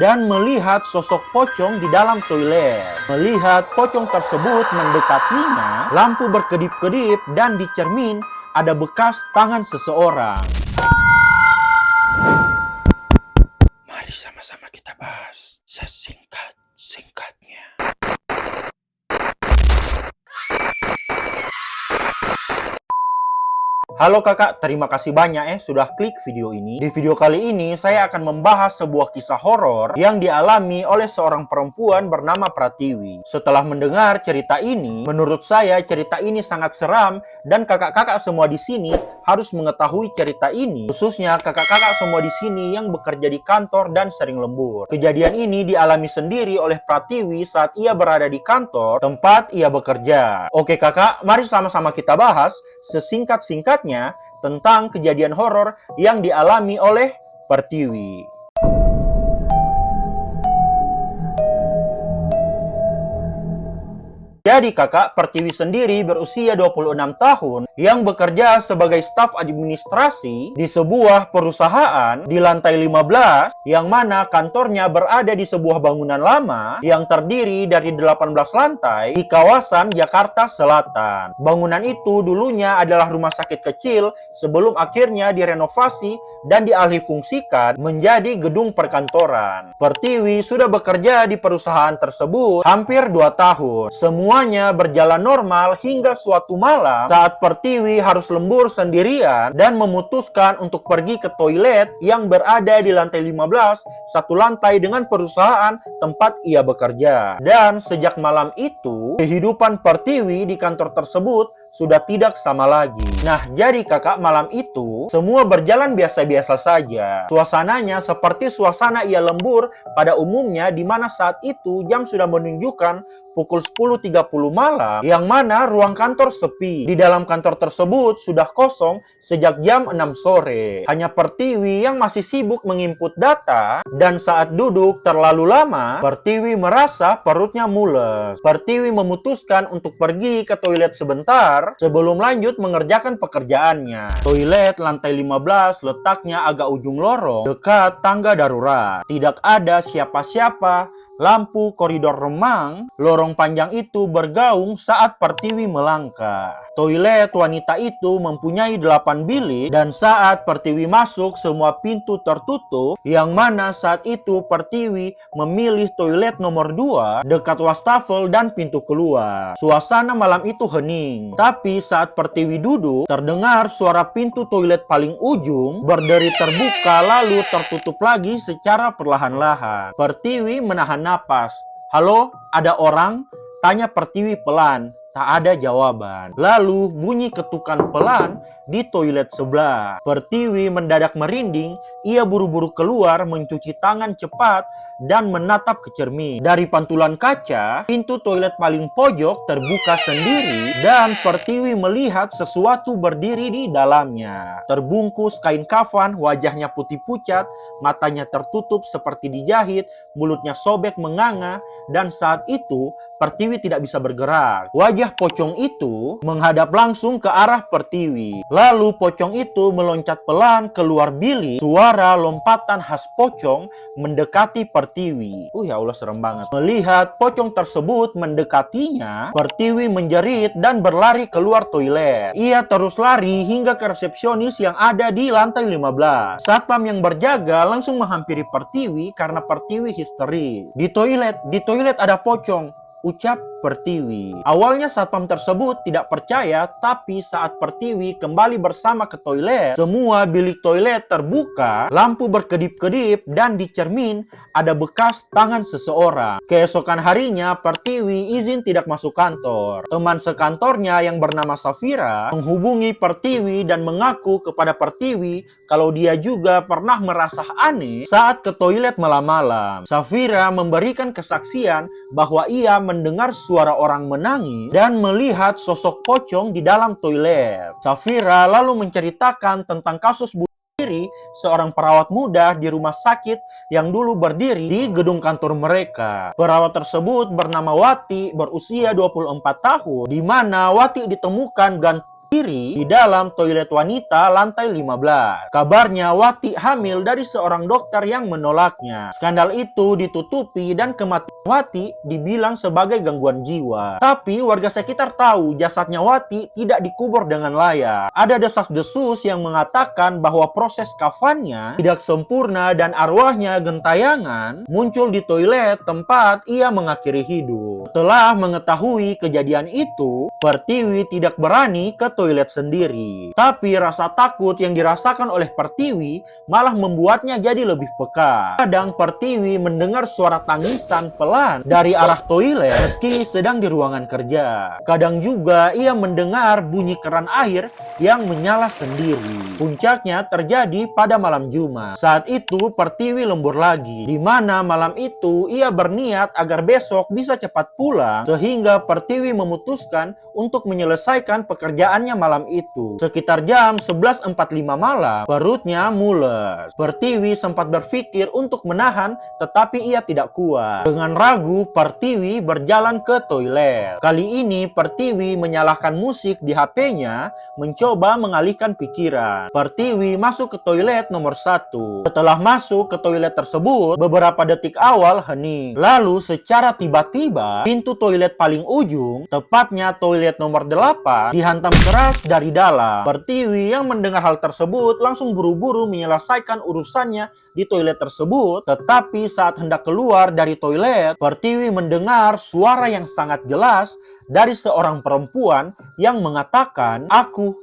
dan melihat sosok pocong di dalam toilet. Melihat pocong tersebut mendekatinya, lampu berkedip-kedip dan di cermin ada bekas tangan seseorang. Mari sama-sama kita bahas sesingkat-singkatnya. Halo kakak, terima kasih banyak sudah klik video ini. Di video kali ini saya akan membahas sebuah kisah horor yang dialami oleh seorang perempuan bernama Pratiwi. Setelah mendengar cerita ini, menurut saya cerita ini sangat seram dan kakak-kakak semua di sini harus mengetahui cerita ini, khususnya kakak-kakak semua di sini yang bekerja di kantor dan sering lembur. Kejadian ini dialami sendiri oleh Pratiwi saat ia berada di kantor tempat ia bekerja. Oke kakak, mari sama-sama kita bahas sesingkat-singkatnya tentang kejadian horor yang dialami oleh Pertiwi. Jadi kakak Pertiwi sendiri berusia 26 tahun yang bekerja sebagai staf administrasi di sebuah perusahaan di lantai 15 yang mana kantornya berada di sebuah bangunan lama yang terdiri dari 18 lantai di kawasan Jakarta Selatan. Bangunan itu dulunya adalah rumah sakit kecil sebelum akhirnya direnovasi dan dialihfungsikan menjadi gedung perkantoran. Pertiwi sudah bekerja di perusahaan tersebut hampir 2 tahun. Semuanya berjalan normal hingga suatu malam saat Pertiwi harus lembur sendirian dan memutuskan untuk pergi ke toilet yang berada di lantai 15, satu lantai dengan perusahaan tempat ia bekerja. Dan sejak malam itu, kehidupan Pertiwi di kantor tersebut sudah tidak sama lagi. Nah, jadi kakak malam itu semua berjalan biasa-biasa saja. Suasananya seperti suasana ia lembur pada umumnya, di mana saat itu jam sudah menunjukkan pukul 10.30 malam, yang mana ruang kantor sepi. Di dalam kantor tersebut sudah kosong sejak jam 6 sore. Hanya Pertiwi yang masih sibuk menginput data, dan saat duduk terlalu lama, Pertiwi merasa perutnya mules. Pertiwi memutuskan untuk pergi ke toilet sebentar sebelum lanjut mengerjakan pekerjaannya. Toilet lantai 15 letaknya agak ujung lorong dekat tangga darurat. Tidak ada siapa-siapa, lampu koridor remang, lorong panjang itu bergaung saat Pertiwi melangkah. Toilet wanita itu mempunyai 8 bilik dan saat Pertiwi masuk semua pintu tertutup, yang mana saat itu Pertiwi memilih toilet nomor 2 dekat wastafel dan pintu keluar. Suasana malam itu hening, tapi saat Pertiwi duduk terdengar suara pintu toilet paling ujung berderi terbuka lalu tertutup lagi secara perlahan-lahan. Pertiwi menahan napas. "Halo, ada orang?" tanya Pertiwi pelan. Tak ada jawaban. Lalu bunyi ketukan pelan di toilet sebelah. Pertiwi mendadak merinding. Ia buru-buru keluar, mencuci tangan cepat dan menatap ke cermin. Dari pantulan kaca, pintu toilet paling pojok terbuka sendiri dan Pertiwi melihat sesuatu berdiri di dalamnya. Terbungkus kain kafan, wajahnya putih pucat, matanya tertutup seperti dijahit, mulutnya sobek menganga, dan saat itu Pertiwi tidak bisa bergerak. Wajah pocong itu menghadap langsung ke arah Pertiwi. Lalu pocong itu meloncat pelan keluar bilik. Suara lompatan khas pocong mendekati Pertiwi. Ya Allah, serem banget. Melihat pocong tersebut mendekatinya, Pertiwi menjerit dan berlari keluar toilet. Ia terus lari hingga ke resepsionis yang ada di lantai 15. Satpam yang berjaga langsung menghampiri Pertiwi karena Pertiwi histeris. Di toilet ada pocong, ucap Pertiwi. Awalnya satpam tersebut tidak percaya, tapi saat Pertiwi kembali bersama ke toilet, semua bilik toilet terbuka, lampu berkedip-kedip, dan di cermin ada bekas tangan seseorang. Keesokan harinya, Pertiwi izin tidak masuk kantor. Teman sekantornya yang bernama Safira menghubungi Pertiwi dan mengaku kepada Pertiwi kalau dia juga pernah merasa aneh saat ke toilet malam-malam. Safira memberikan kesaksian bahwa ia mendengar suara orang menangis dan melihat sosok pocong di dalam toilet. Safira lalu menceritakan tentang kasus bunuh diri seorang perawat muda di rumah sakit yang dulu berdiri di gedung kantor mereka. Perawat tersebut bernama Wati, berusia 24 tahun, di mana Wati ditemukan gantung diri di dalam toilet wanita lantai 15. Kabarnya Wati hamil dari seorang dokter yang menolaknya. Skandal itu ditutupi dan kematian Wati dibilang sebagai gangguan jiwa. Tapi warga sekitar tahu jasadnya Wati tidak dikubur dengan layak. Ada desas-desus yang mengatakan bahwa proses kafannya tidak sempurna dan arwahnya gentayangan muncul di toilet tempat ia mengakhiri hidup. Setelah mengetahui kejadian itu, Pertiwi tidak berani ke toilet sendiri. Tapi rasa takut yang dirasakan oleh Pertiwi malah membuatnya jadi lebih peka. Kadang Pertiwi mendengar suara tangisan pelan dari arah toilet meski sedang di ruangan kerja. Kadang juga ia mendengar bunyi keran air yang menyala sendiri. Puncaknya terjadi pada malam Jumat. Saat itu Pertiwi lembur lagi, di mana malam itu ia berniat agar besok bisa cepat pulang, sehingga Pertiwi memutuskan untuk menyelesaikan pekerjaannya malam itu. Sekitar jam 11.45 malam, perutnya mules. Pertiwi sempat berpikir untuk menahan, tetapi ia tidak kuat. Dengan ragu, Pertiwi berjalan ke toilet. Kali ini Pertiwi menyalakan musik di HP-nya, mencoba mengalihkan pikiran. Pertiwi masuk ke toilet nomor 1. Setelah masuk ke toilet tersebut, beberapa detik awal hening. Lalu secara tiba-tiba, pintu toilet paling ujung, tepatnya toilet nomor 8, dihantam keras dari dalam. Pertiwi yang mendengar hal tersebut langsung buru-buru menyelesaikan urusannya di toilet tersebut. Tetapi saat hendak keluar dari toilet, Pertiwi mendengar suara yang sangat jelas dari seorang perempuan yang mengatakan,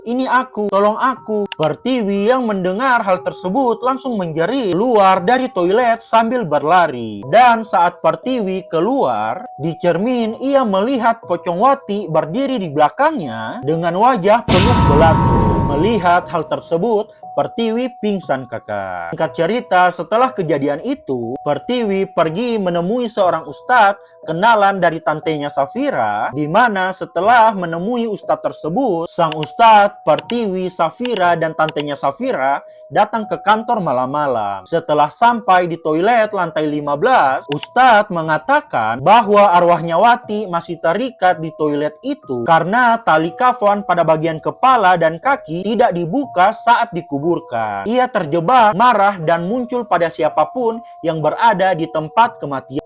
ini aku, tolong aku." Pertiwi yang mendengar hal tersebut langsung menjerit keluar dari toilet sambil berlari. Dan saat Pertiwi keluar, di cermin ia melihat Pocong Wati berdiri di belakangnya dengan wajah penuh belatung. Melihat hal tersebut, Pertiwi pingsan, kakak. Singkat cerita, setelah kejadian itu, Pertiwi pergi menemui seorang ustadz kenalan dari tantenya Safira, di mana setelah menemui ustadz tersebut, sang ustadz, Pertiwi, Safira, dan tantenya Safira datang ke kantor malam-malam. Setelah sampai di toilet lantai 15, ustadz mengatakan bahwa arwahnya Wati masih terikat di toilet itu karena tali kafan pada bagian kepala dan kaki tidak dibuka saat dikuburkan. Ia terjebak, marah, dan muncul pada siapapun yang berada di tempat kematian.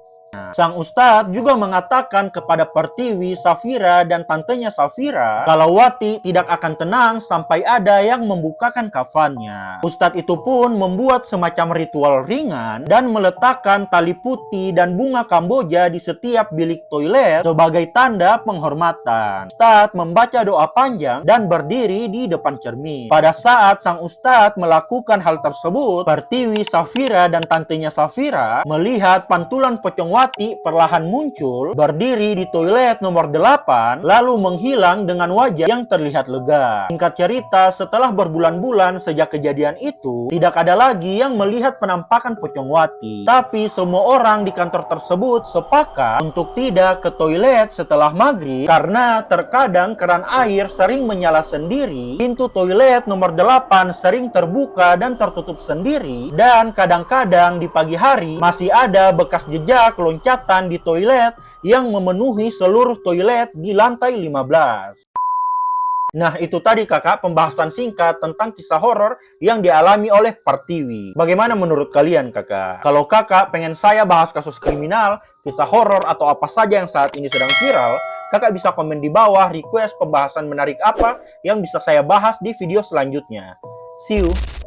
Sang ustadz juga mengatakan kepada Pertiwi, Safira, dan tantenya Safira kalau Wati tidak akan tenang sampai ada yang membukakan kafannya. Ustadz itu pun membuat semacam ritual ringan dan meletakkan tali putih dan bunga kamboja di setiap bilik toilet sebagai tanda penghormatan. Ustadz membaca doa panjang dan berdiri di depan cermin. Pada saat sang ustadz melakukan hal tersebut, Pertiwi, Safira, dan tantenya Safira melihat pantulan Pocong Wati perlahan muncul, berdiri di toilet nomor 8, lalu menghilang dengan wajah yang terlihat lega. Singkat cerita, setelah berbulan-bulan sejak kejadian itu, tidak ada lagi yang melihat penampakan Pocong Wati. Tapi semua orang di kantor tersebut sepakat untuk tidak ke toilet setelah maghrib, karena terkadang keran air sering menyala sendiri, pintu toilet nomor 8 sering terbuka dan tertutup sendiri, dan kadang-kadang di pagi hari masih ada bekas jejak loncatan di toilet yang memenuhi seluruh toilet di lantai 15. Nah, itu tadi kakak pembahasan singkat tentang kisah horor yang dialami oleh Pertiwi. Bagaimana menurut kalian, kakak? Kalau kakak pengen saya bahas kasus kriminal, kisah horor, atau apa saja yang saat ini sedang viral, kakak bisa komen di bawah request pembahasan menarik apa yang bisa saya bahas di video selanjutnya. See you!